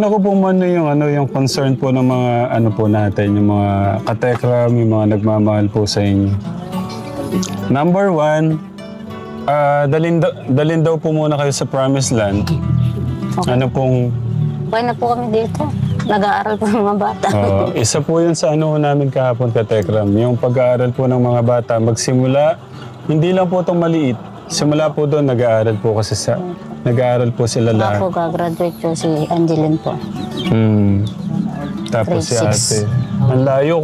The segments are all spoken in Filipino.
Ano ko po man yung concern po ng mga ano po natin, yung mga katekram, yung mga nagmamahal po sa inyo. Number one, dalin daw po muna kayo sa Promised Land. Okay. Ano pong, Okay na po kami dito. Nag-aaral po ng mga bata. isa po yun sa ano namin kahapon katekram, yung pag-aaral po ng mga bata, magsimula, hindi lang po itong maliit. Simula po doon, nag-aaral po kasi nag-aaral po sila Wala lahat. po, gagraduate po si Angeline po. Tapos si Grade ate. Ang layo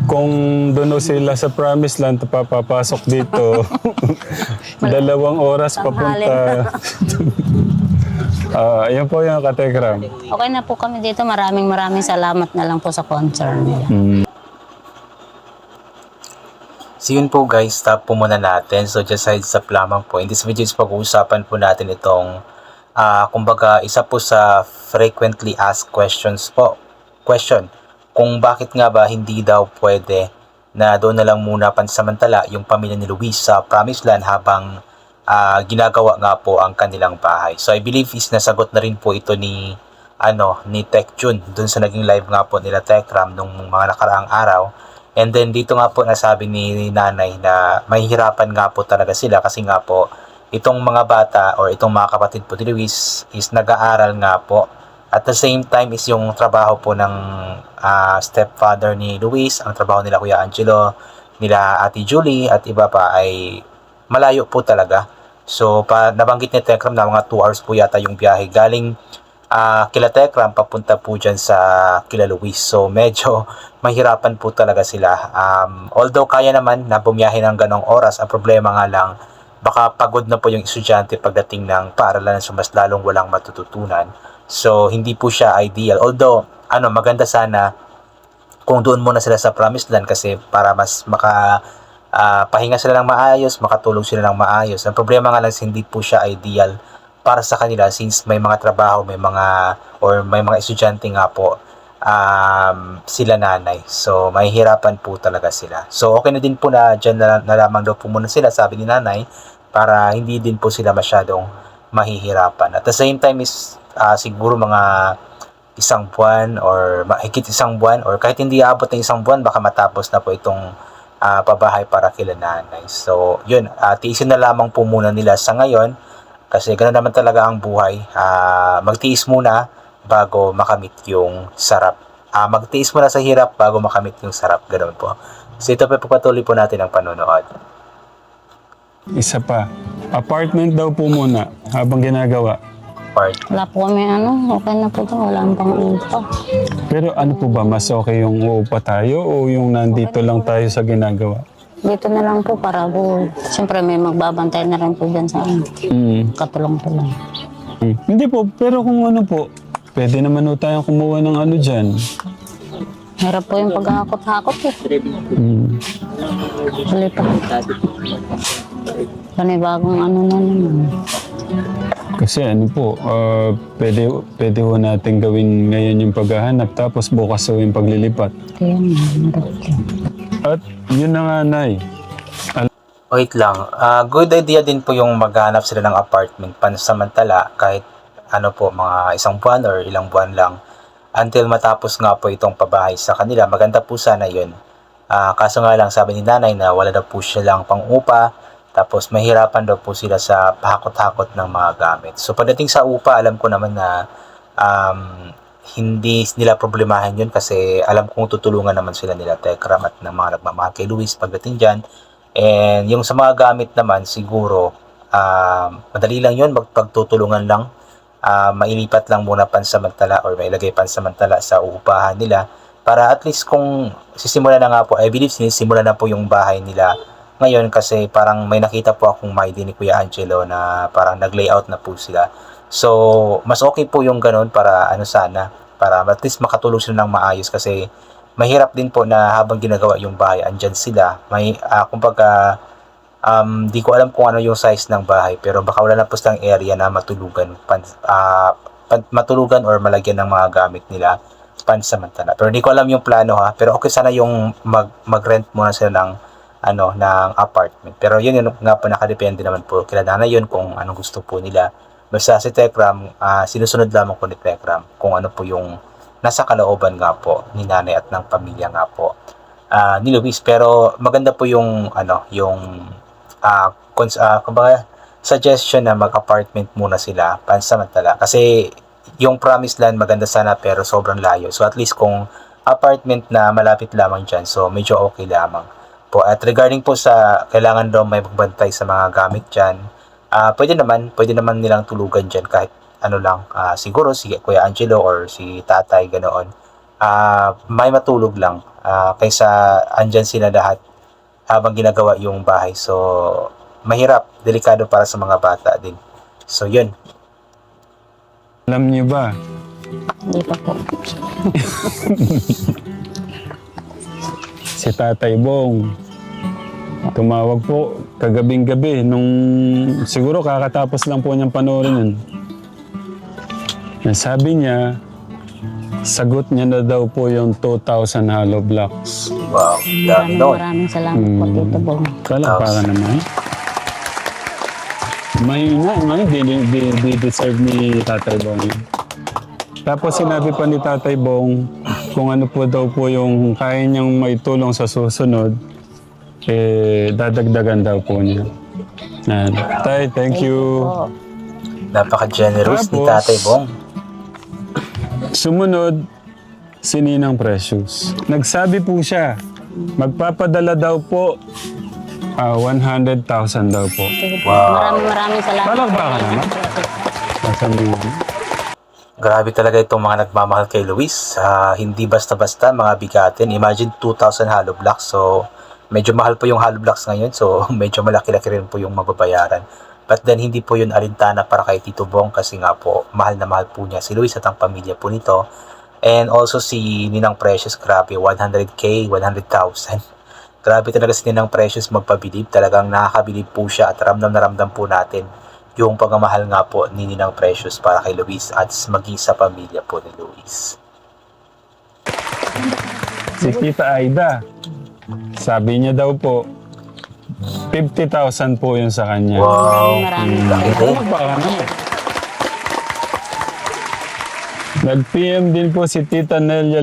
kung doon sila sa Promised Land, papapasok dito. 2 oras papunta. Ayun po yung katekram. Okay na po kami dito. Maraming salamat na lang po sa concern nila. So yun po guys, stop po muna natin. So just heads up lamang po. In this video is pag-uusapan po natin itong kumbaga isa po sa frequently asked questions po. Question, kung bakit nga ba hindi daw pwede na doon na lang muna pansamantala yung pamilya ni Luis sa Promised Land habang ginagawa nga po ang kanilang bahay. So I believe is nasagot na rin po ito ni Tech Jun doon sa naging live nga po nila Techram nung mga nakaraang araw. And then dito nga po nasabi ni nanay na mahihirapan nga po talaga sila kasi nga po itong mga bata or itong mga kapatid po ni Luis is nag-aaral nga po. At the same time is yung trabaho po ng stepfather ni Luis, ang trabaho nila Kuya Angelo, nila Ate Julie at iba pa ay malayo po talaga. So nabanggit ni Techram na mga 2 hours po yata yung biyahe galing kila Techram papunta po dyan sa kila Luis. So medyo mahirapan po talaga sila. Although kaya naman na bumiyahe ng ganong oras, ang problema nga lang baka pagod na po yung estudyante pagdating ng paaralan, so mas lalong walang matututunan. So hindi po siya ideal. Although maganda sana kung doon muna sila sa Promised Land kasi para mas pahinga sila ng maayos, makatulog sila ng maayos. Ang problema nga lang hindi po siya ideal para sa kanila since may mga trabaho, may mga estudyante nga po sila nanay. So mahihirapan po talaga sila. So okay na din po na dyan na lamang daw po muna sila, sabi ni nanay, para hindi din po sila masyadong mahihirapan. At the same time is siguro mga 1 buwan or mahigit 1 buwan or kahit hindi aabot ng 1 buwan, baka matapos na po itong pabahay para kila nanay. So yun, tiisin na lamang po muna nila sa ngayon kasi ganoon naman talaga ang buhay. Magtiis muna bago makamit yung sarap. Magtiis muna sa hirap bago makamit yung sarap. Ganoon po. So ito pa patuloy po natin ang panonood. Isa pa, apartment daw po muna habang ginagawa. Wala po kami okay na po ito. Wala pang upa. Pero ano po ba, mas okay yung uupa tayo o yung nandito lang tayo sa ginagawa? Dito na lang po para po. Siyempre may magbabantay na rin po dyan sa katulong-tulong. Hindi po, pero kung ano po, pwede naman po tayong kumuha ng dyan. Hirap po yung paghahakot-hakot eh. Huli pa. Panibagong na naman. Kasi pwede ho natin gawin ngayon yung paghahanap tapos bukas ho yung paglilipat. Kaya hirap yan. At yun na nga, Nay. Wait lang. Good idea din po yung maghanap sila ng apartment pansamantala kahit mga 1 buwan or ilang buwan lang until matapos nga po itong pabahay sa kanila. Maganda po sana yun. Kaso nga lang sabi ni nanay na wala daw po silang pang-upa tapos mahirapan daw po sila sa pahakot-hakot ng mga gamit. So pagdating sa upa, alam ko naman na hindi nila problemahin yun kasi alam kong tutulungan naman sila nila Techram at ng mga nagmamahal kay Luis pagdating dyan. And yung sa mga gamit naman siguro madali lang yun, magpagtutulungan lang. Mailipat lang muna pansamantala or mailagay pansamantala sa uupahan nila para at least kung sisimula na nga po, I believe sinisimula na po yung bahay nila ngayon kasi parang may nakita po akong may din ni Kuya Angelo na parang nag-layout na po sila. So mas okay po yung ganun para para at least makatulog sila ng maayos kasi mahirap din po na habang ginagawa yung bahay andyan sila. Kumbaga di ko alam kung ano yung size ng bahay pero baka wala na po silang area na matulugan or malagyan ng mga gamit nila pansamantala. Pero di ko alam yung plano pero okay sana yung mag-rent muna sila ng ng apartment. Pero yun nga po nakadepende naman po kila nanay yun kung anong gusto po nila Basta si Tekram, sinusunod lamang po ni Tekram kung ano po yung nasa kalooban nga po ni nanay at ng pamilya nga po ni Luis. Pero maganda po yung kumbaga, suggestion na mag-apartment muna sila pansamantala. Kasi yung promised land maganda sana pero sobrang layo. So at least kung apartment na malapit lamang dyan, so medyo okay lamang po. At regarding po sa kailangan daw may magbantay sa mga gamit dyan, pwede naman nilang tulugan dyan kahit ano lang, siguro si Kuya Angelo or si tatay ganoon. May matulog lang kaysa andyan sila lahat habang ginagawa yung bahay. So mahirap, delikado para sa mga bata din. So yun. Alam niyo ba, Hindi pa po. si Tatay Bong, tumawag po kagabing-gabi nung siguro kakatapos lang po niyang panoorin yun. Sabi niya, sagot niya na daw po yung 2,000 hollow blocks. Wow, dami nun. Maraming salamat po, Tito Bong. Palakpakan naman. Di deserve ni Tatay Bong. Tapos sinabi pa ni Tatay Bong kung ano po daw po yung kaya niyang maitulong sa susunod, dadagdagan daw po niya. Tay, thank you. Po. Napaka-generous ni Tapos, Tatay Bong. Sumunod, si Ninang Precious. Nagsabi po siya, magpapadala daw po 100,000 daw po. Sige po. Wow. Maraming salamat. Palakpakan naman. Masabihin. Grabe talaga itong mga nagmamahal kay Luis. Hindi basta-basta mga bigatin. Imagine 2,000 hollow blocks. So, medyo mahal po yung hollow blocks ngayon. So, medyo malaki-laki rin po yung mababayaran. But then, hindi po yun alintana para kay Tito Bong kasi nga po, mahal na mahal po niya si Luis at ang pamilya po nito. And also si Ninang Precious, grabe, 100K, 100,000. Grabe talaga si Ninang Precious magpabilib. Talagang nakakabilib po siya at ramdam na ramdam po natin yung pagmamahal nga po ni Ninang Precious para kay Luis at maging sa pamilya po ni Luis. Si Tita Aida, sabi niya daw po, 50,000 po yun sa kanya. Wow, Maraming laki din. Palakpakan naman. Nag-PM din po si Tita Nelia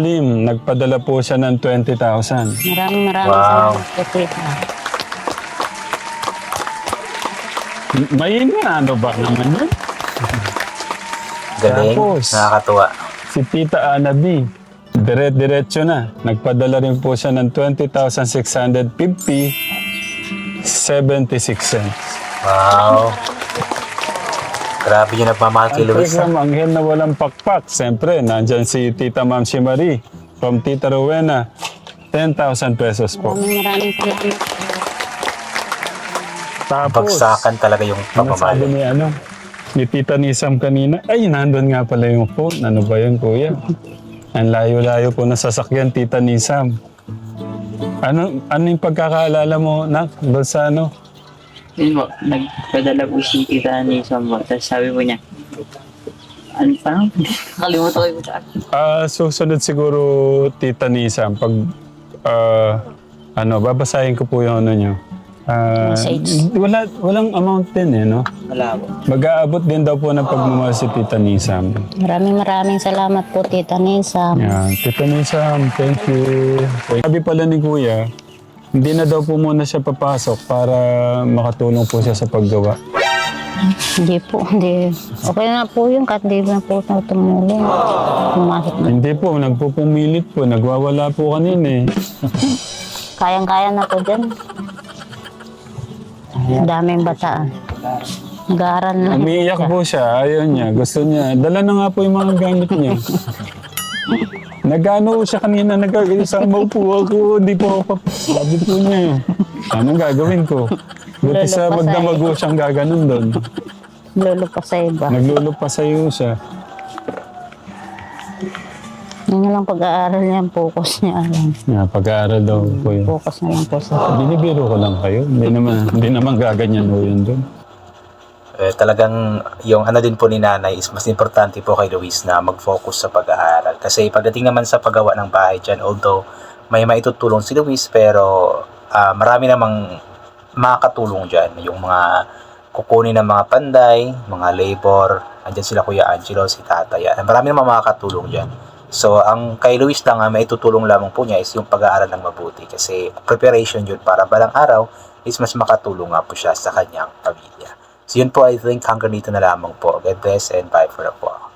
Lim. Nagpadala po siya ng 20,000. Maraming Wow. salamat po, Tita. May ano ba naman yun? Galing, Tapos, nakakatuwa. Si Tita Ana B. Diretso na. Nagpadala rin po siya ng 20,650, 76 cents. Wow. Grabe yung nagmamahal kay Luis. Ang anghel na walang pakpak. Siyempre, nandyan si Tita Ma'am Marie from Tita Rowena. 10,000 pesos po. Maraming salamat. Tapos, Bagsakan talaga yung ano sabi pagmamahal. ni Tita Nisam kanina? Ay, nandun nga pala yung phone. Ano ba yun, kuya? Ang layo-layo po na sasakyan, Tita Nisam. Ano yung pagkakaalala mo, Nak? Doon sa ano? Yun po, nagpadala po si Tita ni Sambo. Tapos sabi po niya, ano parang nakalimutan ko yung sa akin. Susunod siguro, Tita Nisam, pag, babasahin ko po yung ano nyo. Message. Walang amount din no? Wala po. Mag-aabot din daw po ng pagmamahal si Tita Nisam. Maraming salamat po, Tita Nisa. Yeah, Tita Nisam, thank you. Sabi pala ni Kuya, hindi na daw po muna siya papasok para makatulong po siya sa paggawa. Hindi po, hindi. Okay na po yun, kahit di na po na tumulong. Pumasok na. Hindi po, nagpupumilit po, nagwawala po kanina eh. Kayang-kaya na po dyan. Daming bata. Nag-aaral na. Umiiyak po siya, ayaw niya, gusto niya. Dala na nga po yung mga gamit niya. Nagano siya kanina, nagkakasama po ako, hindi po ako. Sabi po niya, anong gagawin ko? Buti sa magdamago siyang gaganon doon. Lolo pa sa iba. Naglulupa sa'yo siya. Yun lang pag-aaral niya, focus niya lang. Pag-aaral daw po yun. Focus na lang po sa... Binibiro ko lang kayo. Hindi naman gaganyan po yun doon. Talagang yung ano din po ni nanay is mas importante po kay Luis na mag-focus sa pag-aaral. Kasi pagdating naman sa paggawa ng bahay dyan, although may maitutulong si Luis, pero marami namang makakatulong dyan. Yung mga kukunin ng mga panday, mga labor. Andyan sila Kuya Angelo, si Tatay. Marami naman makakatulong dyan. So, ang kay Luis lang, maitutulong lamang po niya is yung pag-aaral ng mabuti. Kasi preparation yun para balang araw is mas makatulong nga po siya sa kanyang pamilya. So, yun po, I think hanggang dito na lamang po. God bless and bye for now po.